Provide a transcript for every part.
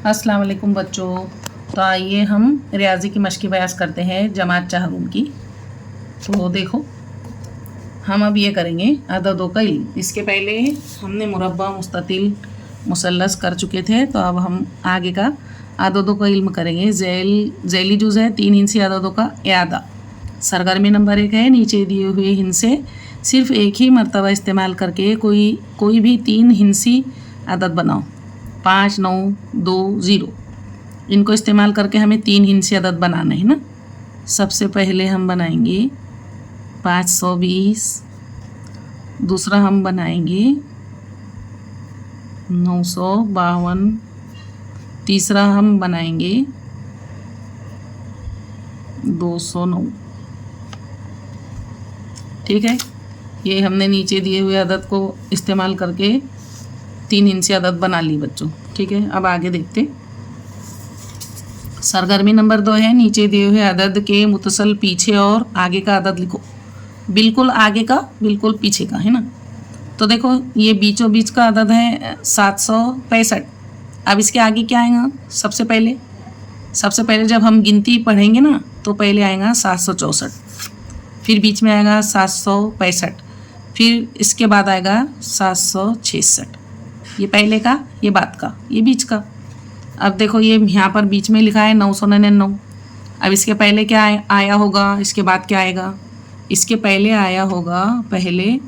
अस्सलाम वालेकुम बच्चों। तो आइए हम रियाजी की मश्क बयास करते हैं जमात चाहरून की। तो देखो हम अब ये करेंगे अददों का इल्म। इसके पहले हमने मुरब्बा मुस्ततिल मुसल्लस कर चुके थे, तो अब हम आगे का अददों का इल्म करेंगे। ज़ैली जुज़ है 3 हिंसी अददों का यादा। सरगर्मी नंबर 1 है, नीचे दिए हुए हिंसे सिर्फ एक ही मरतबा इस्तेमाल करके कोई भी 3 हिंसी अदद बनाओ। 5, 9, 2, 0 इनको इस्तेमाल करके हमें 3 हिंसी अदद बनाना है ना। सबसे पहले हम बनाएंगे 520, दूसरा हम बनाएंगे 952, तीसरा हम बनाएंगे 209। ठीक है, ये हमने नीचे दिए हुए अदद को इस्तेमाल करके 3 हिंसी अदद बना ली बच्चों। ठीक है, अब आगे देखते। सरगर्मी नंबर 2 है, नीचे दिए हुए अदद के मुतसल पीछे और आगे का अदद लिखो। बिल्कुल आगे का, बिल्कुल पीछे का, है ना। तो देखो ये बीचों बीच का अदद है 765। अब इसके आगे क्या आएगा? सबसे पहले जब हम गिनती पढ़ेंगे ना, तो पहले आएगा 764, फिर बीच में आएगा 765, फिर इसके बाद आएगा 766। ये पहले का, ये बाद का, ये बीच का। अब देखो ये यहाँ पर बीच में लिखा है 999। अब इसके पहले क्या आया होगा, इसके बाद क्या आएगा? इसके पहले आया होगा पहले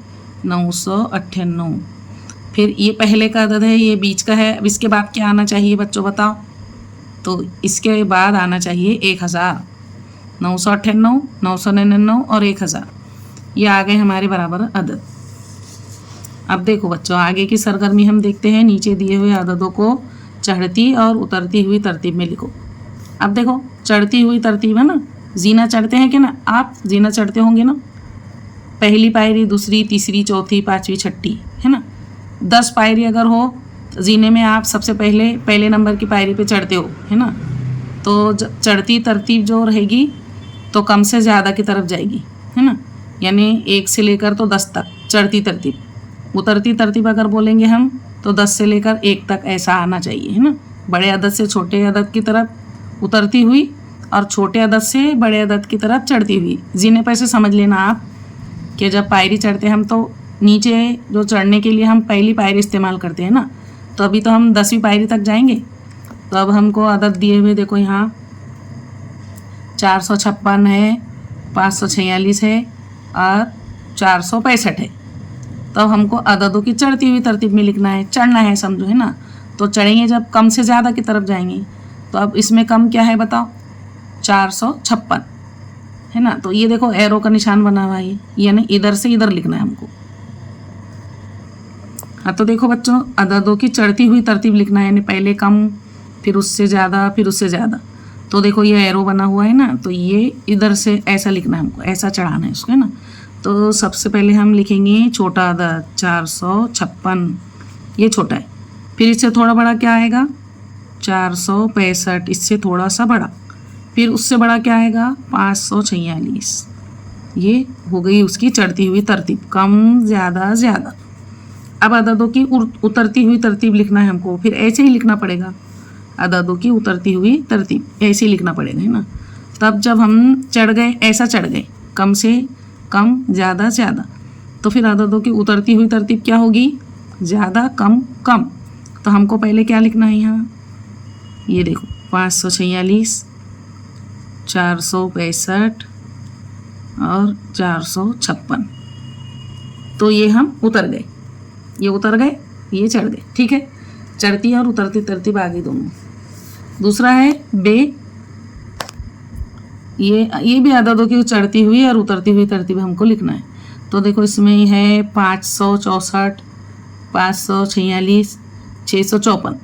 998, फिर ये पहले का अदद है, ये बीच का है। अब इसके बाद क्या आना चाहिए बच्चों, बताओ? तो इसके बाद आना चाहिए 1000। 998, 999 और 1000, ये आ गए हमारे बराबर अदद। अब देखो बच्चों आगे की सरगर्मी हम देखते हैं। नीचे दिए हुए अददों को चढ़ती और उतरती हुई तरतीब में लिखो। अब देखो चढ़ती हुई तरतीब है ना, जीना चढ़ते हैं कि ना, आप जीना चढ़ते होंगे ना। पहली पायरी, दूसरी, तीसरी, चौथी, पाँचवीं, छठी, है ना। 10 पायरी अगर हो जीने में, आप सबसे पहले नंबर की पायरी पे चढ़ते हो, है ना। तो चढ़ती तरतीब जो रहेगी तो कम से ज़्यादा की तरफ जाएगी, है ना। यानी 1 से लेकर तो 10 तक चढ़ती तरतीब। उतरती तरतीब अगर बोलेंगे हम तो 10 से लेकर 1 तक ऐसा आना चाहिए, है ना। बड़े अदद से छोटे अदद की तरफ उतरती हुई और छोटे अदद से बड़े अदद की तरफ चढ़ती हुई। जीने पर से समझ लेना आप कि जब पायरी चढ़ते हैं हम, तो नीचे जो चढ़ने के लिए हम पहली पायरी इस्तेमाल करते हैं ना, तो अभी तो हम 10वीं पायरी तक जाएंगे। तो अब हमको अदद दिए हुए देखो यहाँ 456 है, 546 है और 465 है। तो हमको अददों की चढ़ती हुई तरतीब में लिखना है, चढ़ना है समझो, है ना। तो चढ़ेंगे जब कम से ज़्यादा की तरफ जाएंगे। तो अब इसमें कम क्या है बताओ? 456, है ना। तो ये देखो एरो का निशान बना हुआ है, यानी इधर से इधर लिखना है हमको। हाँ, तो देखो बच्चों अददों की चढ़ती हुई तरतीब लिखना है, यानी पहले कम, फिर उससे ज़्यादा, फिर उससे ज़्यादा। तो देखो ये एरो बना हुआ है ना, तो ये इधर से ऐसा लिखना है हमको, ऐसा चढ़ाना है उसको, है ना। तो सबसे पहले हम लिखेंगे छोटा अदद 456, ये छोटा है। फिर इससे थोड़ा बड़ा क्या आएगा? 465, इससे थोड़ा सा बड़ा। फिर उससे बड़ा क्या आएगा? 546। ये हो गई उसकी चढ़ती हुई तरतीब, कम ज़्यादा ज़्यादा। अब अददों की उतरती हुई तरतीब लिखना है हमको, फिर ऐसे ही लिखना पड़ेगा। अददों की उतरती हुई तरतीब ऐसे ही लिखना पड़ेगा, है ना। तब जब हम चढ़ गए, ऐसा चढ़ गए, कम से कम, ज़्यादा ज़्यादा, तो फिर अददों की उतरती हुई तरतीब क्या होगी? ज़्यादा, कम, कम। तो हमको पहले क्या लिखना है यहाँ? ये देखो 546, 465 और 456। तो ये हम उतर गए, ये उतर गए, ये चढ़ गए। ठीक है, चढ़ती और उतरती तरतीब आ गई दोनों। दूसरा है बे, ये भी अददों की चढ़ती हुई और उतरती हुई तरतीब हमको लिखना है। तो देखो इसमें है 564, 546, 654।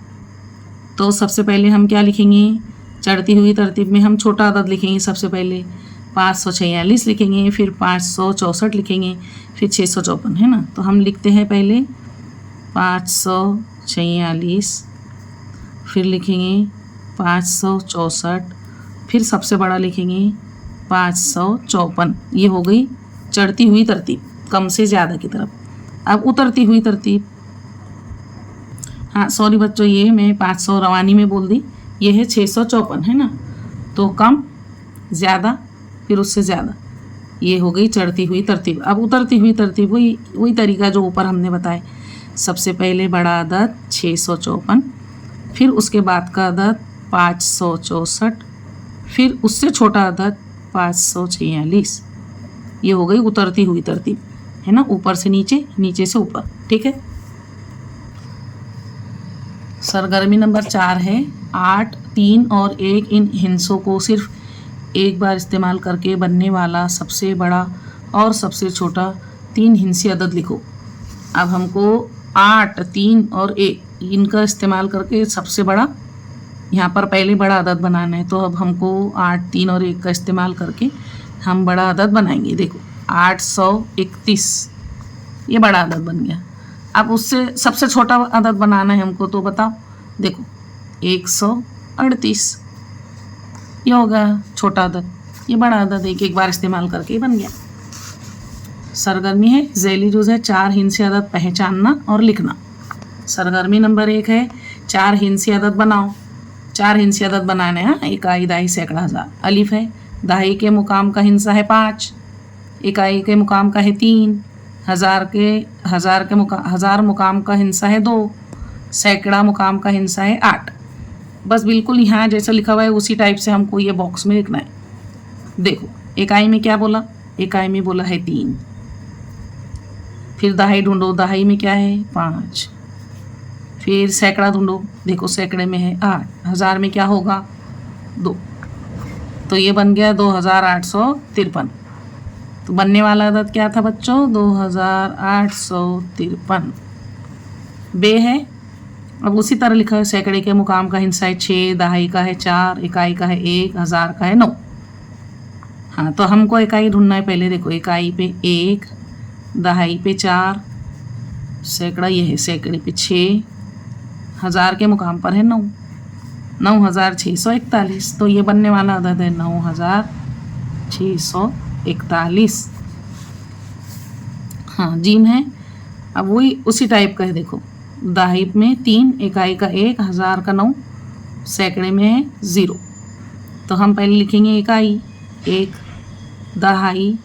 तो सबसे पहले हम क्या लिखेंगे? चढ़ती हुई तरतीब में हम छोटा अदद लिखेंगे। सबसे पहले 546 लिखेंगे, फिर 564 लिखेंगे, फिर 654, है ना। तो हम लिखते हैं पहले 546, फिर लिखेंगे 564, फिर सबसे बड़ा लिखेंगे 554। ये हो गई चढ़ती हुई तरतीब, कम से ज़्यादा की तरफ। अब उतरती हुई तरतीब, हाँ सॉरी बच्चों, ये मैं 500 रवानी में बोल दी, ये है 654 है ना। तो कम, ज़्यादा, फिर उससे ज़्यादा, ये हो गई चढ़ती हुई तरतीब। अब उतरती हुई तरतीब वही तरीका जो ऊपर हमने बताया। सबसे पहले बड़ा अदद 654, फिर उसके बाद का अदद 564, फिर उससे छोटा अदद 546। ये हो गई उतरती हुई तरतीब, है ना, ऊपर से नीचे, नीचे से ऊपर, ठीक है। सरगर्मी नंबर 4 है 8, 3 और 1 इन हिंसों को सिर्फ एक बार इस्तेमाल करके बनने वाला सबसे बड़ा और सबसे छोटा 3 हिंसी अदद लिखो। अब हमको 8, 3 और 1 इनका इस्तेमाल करके सबसे बड़ा, यहाँ पर पहले बड़ा अदद बनाना है, तो अब हमको 8, 3 और 1 का इस्तेमाल करके हम बड़ा अदद बनाएंगे। देखो 831, ये बड़ा अदद बन गया। अब उससे सबसे छोटा अदद बनाना है हमको, तो बताओ, देखो 138, ये होगा छोटा अदद, ये बड़ा अदद एक एक बार इस्तेमाल करके बन गया। सरगर्मी है ज़ैली जुज़ है 4 हिंसी अदद पहचानना और लिखना। सरगर्मी नंबर 1 है 4 हिंसी अदद बनाओ। 4 हिंसी अदद बनाने हैं, इकाई, दहाई, सैकड़ा, हज़ार। अलिफ है दहाई के मुकाम का हिंसा है 5, इकाई के मुकाम का है 3, हज़ार मुकाम का हिंसा है 2, सैकड़ा मुकाम का हिंसा है 8। बस बिल्कुल यहाँ जैसा लिखा हुआ है उसी टाइप से हमको ये बॉक्स में लिखना है। देखो इकाई में क्या बोला, इकाई में बोला है 3, फिर दहाई ढूंढो, दहाई में क्या है 5, फिर सैकड़ा ढूंढो, देखो सैकड़े में है 8, हज़ार में क्या होगा 2, तो ये बन गया 2853। तो बनने वाला अदद क्या था बच्चों, 2853। बे है, अब उसी तरह लिखा है, सैकड़े के मुकाम का हिंसा है 6, दहाई का है 4, इकाई का है 1, हज़ार का है 9। हाँ तो हमको इकाई ढूंढना है पहले। देखो इकाई पे 1, दहाई पे 4, सैकड़ा ये है, सैकड़े पे 6, हज़ार के मुकाम पर है 9, 9641। तो ये बनने वाला अदद है 9641। हाँ जीम है, अब वही उसी टाइप का है। देखो दहाई में 3, इकाई का 1, हज़ार का 9, सैकड़े में है 0। तो हम पहले लिखेंगे इकाई 1, दहाई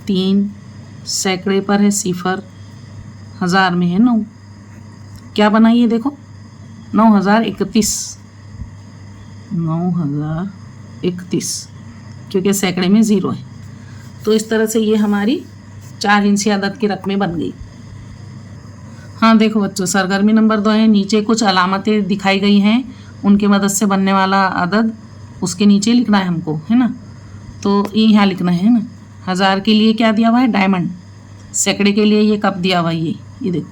3, सैकड़े पर है 0, हज़ार में है 9। क्या बना ये देखो 9031, 9031, क्योंकि सैकड़े में 0 है। तो इस तरह से ये हमारी 4 हिंसी अदद की रकमें बन गई। हाँ देखो बच्चों, सरगर्मी नंबर 2 है, नीचे कुछ अलामतें दिखाई गई हैं, उनकी मदद से बनने वाला अदद उसके नीचे लिखना है हमको, है ना। तो ये यहाँ लिखना है ना। हज़ार के लिए क्या दिया हुआ है, डायमंड। सैकड़े के लिए ये कप दिया हुआ है, ये देखो,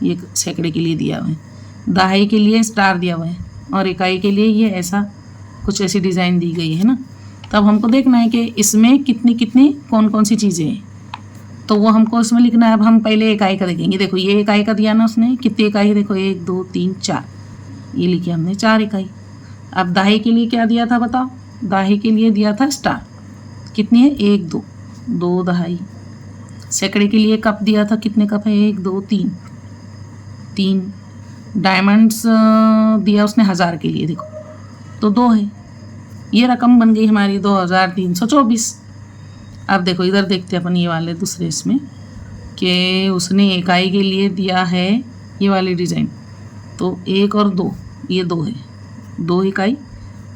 ये सैकड़े के लिए दिया हुआ है। दहाई के लिए स्टार दिया हुआ है, और इकाई के लिए ये ऐसा कुछ ऐसी डिज़ाइन दी गई है ना। तब हमको देखना है कि इसमें कितनी कितनी कौन कौन सी चीज़ें हैं, तो वो हमको इसमें लिखना है। अब हम पहले इकाई का देखेंगे। देखो ये इकाई का दिया ना उसने, कितनी इकाई है, देखो 1, 2, 3, 4, ये लिखी हमने 4 इकाई। अब दहाई के लिए क्या दिया था बताओ, दहाई के लिए दिया था स्टार, कितनी है 1, 2, 2 दहाई। सैकड़े के लिए कप दिया था, कितने कप है 1, 2, 3, 3। डायमंड्स दिया उसने हज़ार के लिए, देखो तो 2 है। ये रकम बन गई हमारी 2324। अब देखो इधर देखते हैं अपन ये वाले दूसरे इसमें कि उसने इकाई के लिए दिया है ये वाली डिज़ाइन, तो 1 और 2, ये 2 है, 2 इकाई।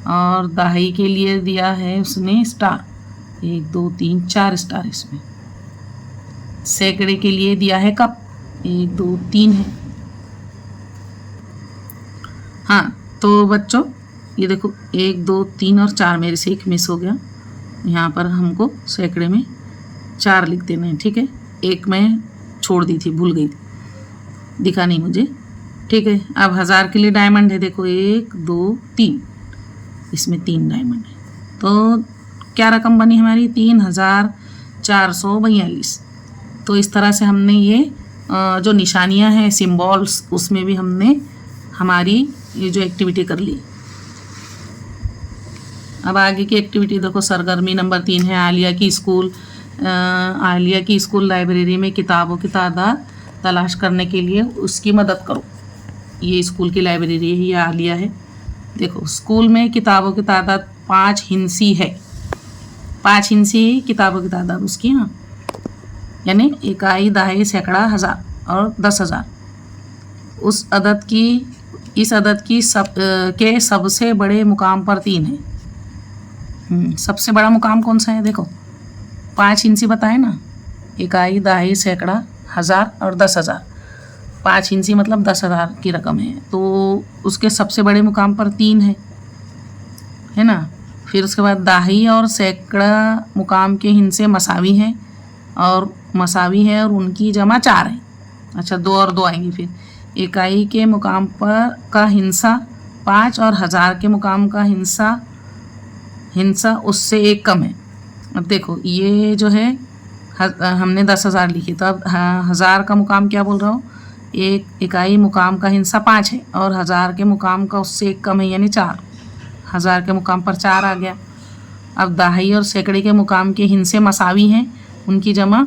और दहाई के लिए दिया है उसने स्टार, 1, 2, 3, 4 स्टार इसमें। सैकड़े के लिए दिया है कप, 1, 2, 3 है। हाँ तो बच्चों ये देखो 1, 2, 3 और 4, मेरे से एक मिस हो गया। यहाँ पर हमको सैकड़े में 4 लिख देना है, ठीक है। एक मैं छोड़ दी थी, भूल गई थी, दिखा नहीं मुझे, ठीक है। अब हज़ार के लिए डायमंड है, देखो 1, 2, 3, इसमें 3 डायमंड है। तो क्या रकम बनी हमारी 3442। तो इस तरह से हमने ये जो निशानियाँ हैं, सिम्बॉल्स, उसमें भी हमने हमारी ये जो एक्टिविटी कर ली। अब आगे की एक्टिविटी देखो, सरगर्मी नंबर 3 है आलिया की स्कूल लाइब्रेरी में किताबों की तादाद तलाश करने के लिए उसकी मदद करो। ये स्कूल की लाइब्रेरी है, ये आलिया है। देखो स्कूल में किताबों की तादाद 5 हिंसी है। 5 हिंसी किताबों की तादाद उसकी, हाँ, यानी इकाई, दहाई, सैकड़ा, हज़ार और 10,000। उस अदद की, इस अदद की के सबसे बड़े मुकाम पर 3 है। सबसे बड़ा मुकाम कौन सा है? देखो 5 हिंसी बताए ना, इकाई, दहाई, सैकड़ा, हज़ार और 10,000। 5 हिंसी मतलब 10,000 की रकम है, तो उसके सबसे बड़े मुकाम पर 3 है ना। फिर उसके बाद दहाई और सैकड़ा मुकाम के हिंसे मसावी हैं और मसावी है और उनकी जमा 4 है। अच्छा, 2 और 2 आएंगी। फिर इकाई के मुकाम पर का हिंसा 5 और हज़ार के मुकाम का हिंसा उससे 1 कम है। अब देखो ये जो है हमने 10,000 लिखी, तो अब हज़ार का मुकाम क्या बोल रहा हूँ, एक इकाई मुकाम का हिंसा 5 है और हज़ार के मुकाम का उससे 1 कम है, यानी 4। हज़ार के मुकाम पर 4 आ गया। अब दहाई और सैकड़े के मुकाम के हिंसे मसावी हैं, उनकी जमा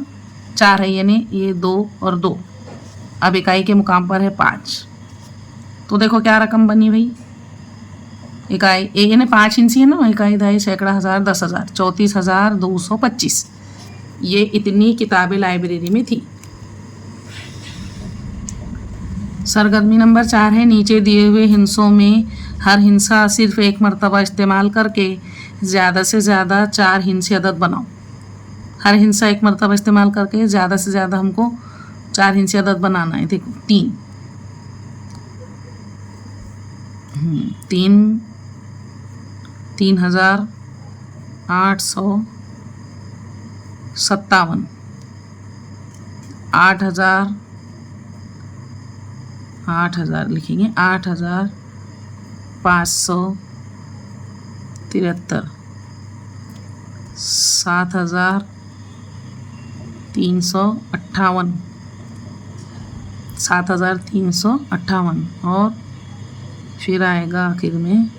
4 है, यानी ये 2 और 2। अब इकाई के मुकाम पर है 5। तो देखो क्या रकम बनी भाई, इकाई यानी 5 हिंसी है ना, इकाई, दहाई, सैकड़ा, हज़ार, 10,000, 34,225। ये इतनी किताबें लाइब्रेरी में थी। सरगर्मी नंबर 4 है, नीचे दिए हुए हिंसों में हर हिंसा सिर्फ एक मरतबा इस्तेमाल करके ज़्यादा से ज़्यादा 4 हिंसी अदद बनाओ। हर हिंसा एक मरतबा इस्तेमाल करके ज़्यादा से ज़्यादा हमको 4 हिंसी अदद बनाना है। देखो 3,857, 8,000 लिखेंगे, 8,573, 7,358, 7,358 और फिर आएगा आखिर में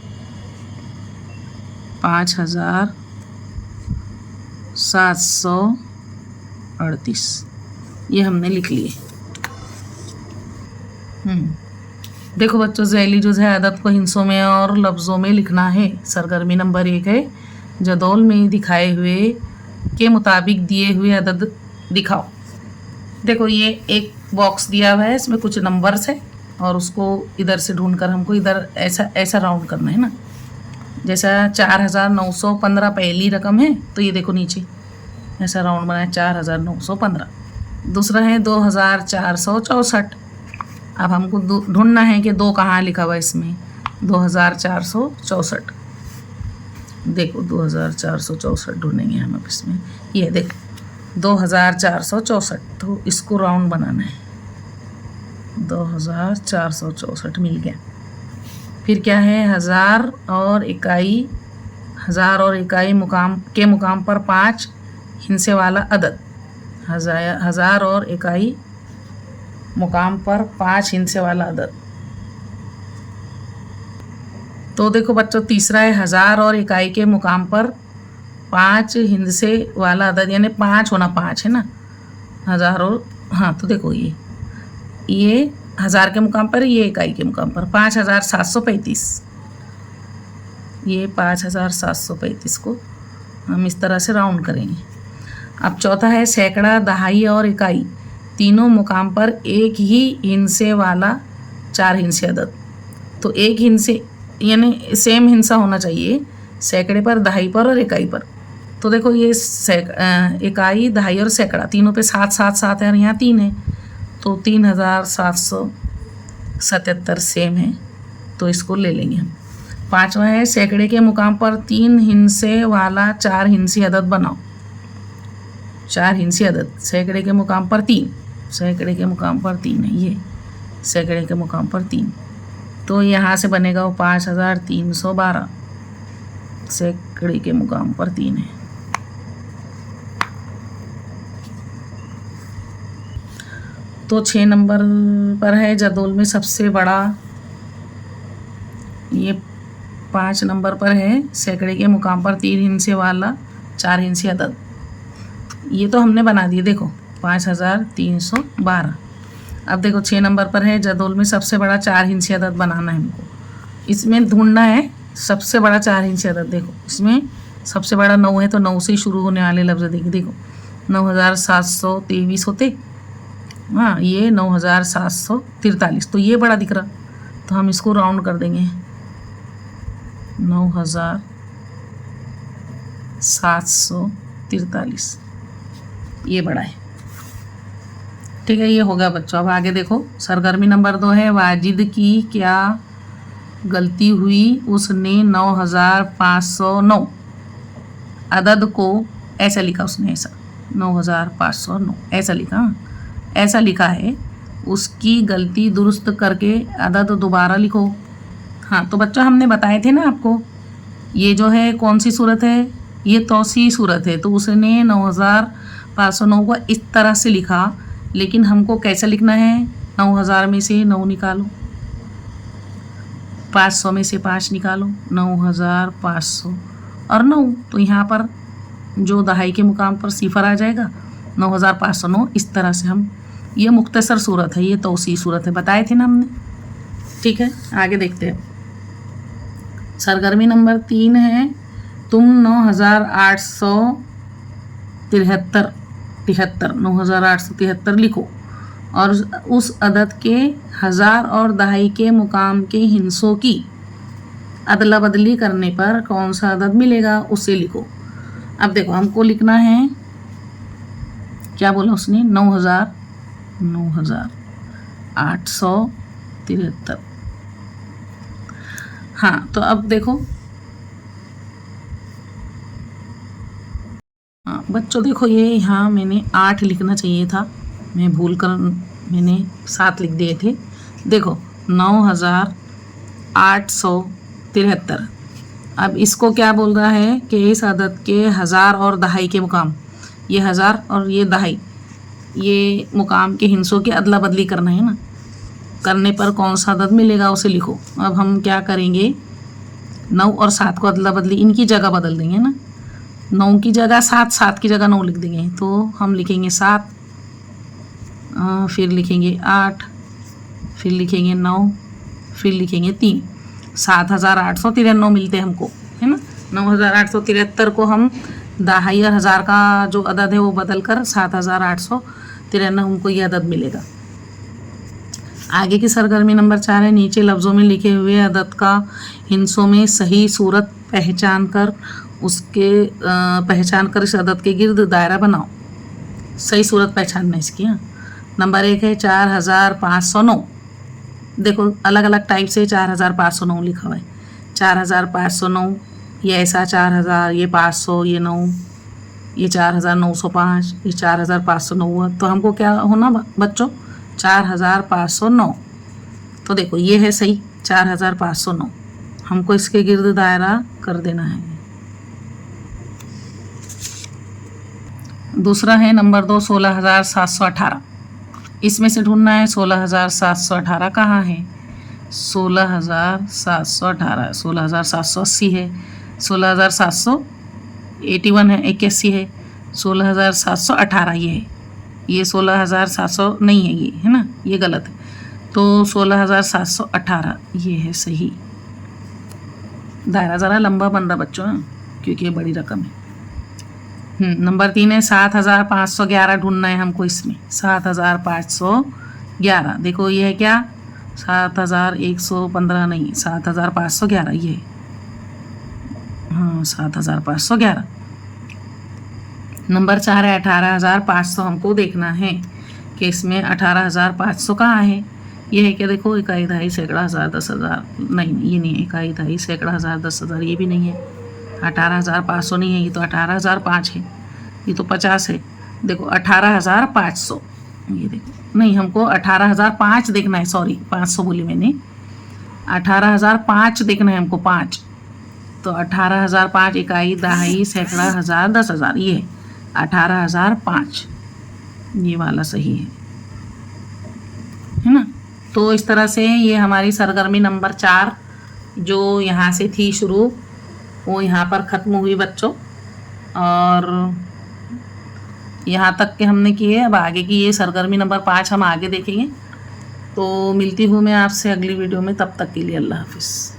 5,738। ये हमने लिख लिए। देखो बच्चों, झैली जो है अदद को हिंसों में और लफ्ज़ों में लिखना है। सरगर्मी नंबर 1 है, जदौल में दिखाए हुए के मुताबिक दिए हुए अदद दिखाओ। देखो ये एक बॉक्स दिया हुआ है, इसमें कुछ नंबर्स है और उसको इधर से ढूंढकर हमको इधर ऐसा राउंड करना है ना। जैसा 4,915 पहली रकम है, तो ये देखो नीचे ऐसा राउंड बना है 4,915। दूसरा है 2,464। अब हमको ढूंढना है कि 2 कहाँ लिखा हुआ है इसमें, 2,464। देखो 2,464 ढूंढेंगे हम अब इसमें। ये देखो 2,464, तो इसको राउंड बनाना है। 2,464 मिल गया। फिर क्या है, हज़ार और इकाई मुकाम पर 5 हिंसे वाला अदद। हज़ार और इकाई मुकाम पर 5 हिंसे वाला अदद। तो देखो बच्चों, तीसरा है हज़ार और इकाई के मुकाम पर 5 हिंसे वाला अदद, यानी 5 होना 5 है ना, हज़ार और, हाँ, तो देखो ये हज़ार के मुकाम पर, ये इकाई के मुकाम पर 5,735। ये 5,735 को हम इस तरह से राउंड करेंगे। अब चौथा है सैकड़ा, दहाई और इकाई तीनों मुकाम पर एक ही हिंसे वाला 4 हिंसे अदद। तो एक हिंसे यानी सेम हिंसा होना चाहिए सैकड़े पर, दहाई पर और इकाई पर। तो देखो ये इकाई, दहाई और सैकड़ा तीनों पे 7 7 7 है और यहाँ 3 है, तो 3,777 सेम है, तो इसको ले लेंगे हम। पांचवा है सैकड़े के मुकाम पर 3 हिंसे वाला 4 हिंसी अदद बनाओ। 4 हिंसी अदद सैकड़े के मुकाम पर 3, सैकड़े के मुकाम पर 3 है, ये सैकड़े के मुकाम पर 3, तो यहाँ से बनेगा वो 5,312 सैकड़े के मुकाम पर 3 है। तो 6 नंबर पर है जदोल में सबसे बड़ा, ये 5 नंबर पर है सैकड़े के मुकाम पर 3 हिंसे वाला 4 हिंसी अदद। ये तो हमने बना दिए, देखो 5,312। अब देखो 6 नंबर पर है, जदोल में सबसे बड़ा 4 हिंसी अदद बनाना है हमको। इसमें ढूंढना है सबसे बड़ा 4 हिंसी अदद। देखो इसमें सबसे बड़ा 9 है, तो 9 से ही शुरू होने वाले लफ्ज़ देखो 9723 होते। हाँ, ये 9743, तो ये बड़ा दिख रहा, तो हम इसको राउंड कर देंगे 9743, ये बड़ा है। ठीक है, ये होगा बच्चों। अब आगे देखो, सरगर्मी नंबर 2 है, वाजिद की क्या गलती हुई, उसने 9509 अदद को ऐसा लिखा, उसने ऐसा 9509 ऐसा लिखा, ऐसा लिखा है, उसकी गलती दुरुस्त करके अदद दोबारा लिखो। हाँ, तो बच्चों हमने बताए थे ना आपको, ये जो है कौन सी सूरत है, ये तौसी सूरत है, तो उसने 9509 को इस तरह से लिखा, लेकिन हमको कैसे लिखना है, 9000 में से 9 निकालो, 500 में से 5 निकालो, 9500 और 9, तो यहाँ पर जो दहाई के मुकाम पर सिफर आ जाएगा 9509। इस तरह से हम, ये मुख्तसर सूरत है, ये तौसी सूरत है, बताए थे ना हमने। ठीक है, आगे देखते हैं। सरगर्मी नंबर 3 है, तुम 9873 लिखो और उस अदद के हज़ार और दहाई के मुकाम के हिंसों की अदला बदली करने पर कौन सा अदद मिलेगा, उसे लिखो। अब देखो हमको लिखना है, क्या बोला उसने, 9873। हाँ, तो अब देखो, हाँ बच्चों देखो, ये यहाँ मैंने 8 लिखना चाहिए था, मैं भूल कर मैंने 7 लिख दिए थे। देखो 9873। अब इसको क्या बोल रहा है कि इस अदद के हज़ार और दहाई के मुकाम, ये हज़ार और ये दहाई, ये मुकाम के हिंसों की अदला बदली करना है ना, करने पर कौन सा अदद मिलेगा उसे लिखो। अब हम क्या करेंगे, 9 और 7 को अदला बदली, इनकी जगह बदल देंगे ना, 9 की जगह 7, 7 की जगह 9 लिख देंगे, तो हम लिखेंगे 7, फिर लिखेंगे 8, फिर लिखेंगे 9, फिर लिखेंगे 3, 7893 मिलते हैं हमको, है ना। 9873 को हम दहाई और हज़ार का जो अदद है वो बदल कर 7893 हमको ये अदद मिलेगा। आगे की सरगर्मी नंबर 4 है, नीचे लफ्ज़ों में लिखे हुए अदद का हिंसों में सही सूरत पहचान कर इस अदद के गिर्द दायरा बनाओ। सही सूरत पहचानना इसकी। हाँ, नंबर 1 है 4509। देखो अलग अलग टाइप से 4509 लिखा हुआ है, 4509, ये ऐसा 4000, ये 500, ये 9, ये 4905, ये 4509 हुआ, तो हमको क्या होना बच्चों, 4509। तो देखो ये है सही 4509, हमको इसके गिर्द दायरा कर देना है। दूसरा है नंबर 2 16718। इसमें से ढूंढना है 16718 कहाँ है, 16718, 16780 है, 16781 है, 81 है, 16718 ये है, ये 16700 नहीं है, ये है ना, ये गलत है, तो 16718 ये है सही। दायरा ज़रा लंबा बन रहा बच्चों, क्योंकि ये बड़ी रकम है। नंबर 3 है 7511 ढूंढना है हमको, इसमें 7511। देखो ये है क्या, 7115 नहीं, 7511 ये है, हाँ 7511। नंबर 4 है 18500, हमको देखना है कि इसमें 18500 कहाँ है। ये है क्या, देखो इकाई दहाई सैकड़ा हज़ार 10,000, नहीं ये नहीं है, इकाई दहाई सैकड़ा हज़ार 10,000 ये भी नहीं है, 18500 नहीं है, ये तो 18005 है, ये तो 50 है। देखो 18500, ये देखो नहीं, हमको 18005 देखना है, सॉरी 500 बोली मैंने, 18005 देखना है हमको, 5, तो 18005 इकाई दहाई सैकड़ा हज़ार 10,000, ये 18005 ये वाला सही है ना। तो इस तरह से ये हमारी सरगर्मी नंबर 4 जो यहाँ से थी शुरू, वो यहाँ पर ख़त्म हुई बच्चों, और यहाँ तक के हमने किए। अब आगे की ये सरगर्मी नंबर 5 हम आगे देखेंगे। तो मिलती हूँ मैं आपसे अगली वीडियो में, तब तक के लिए अल्लाह हाफिज़।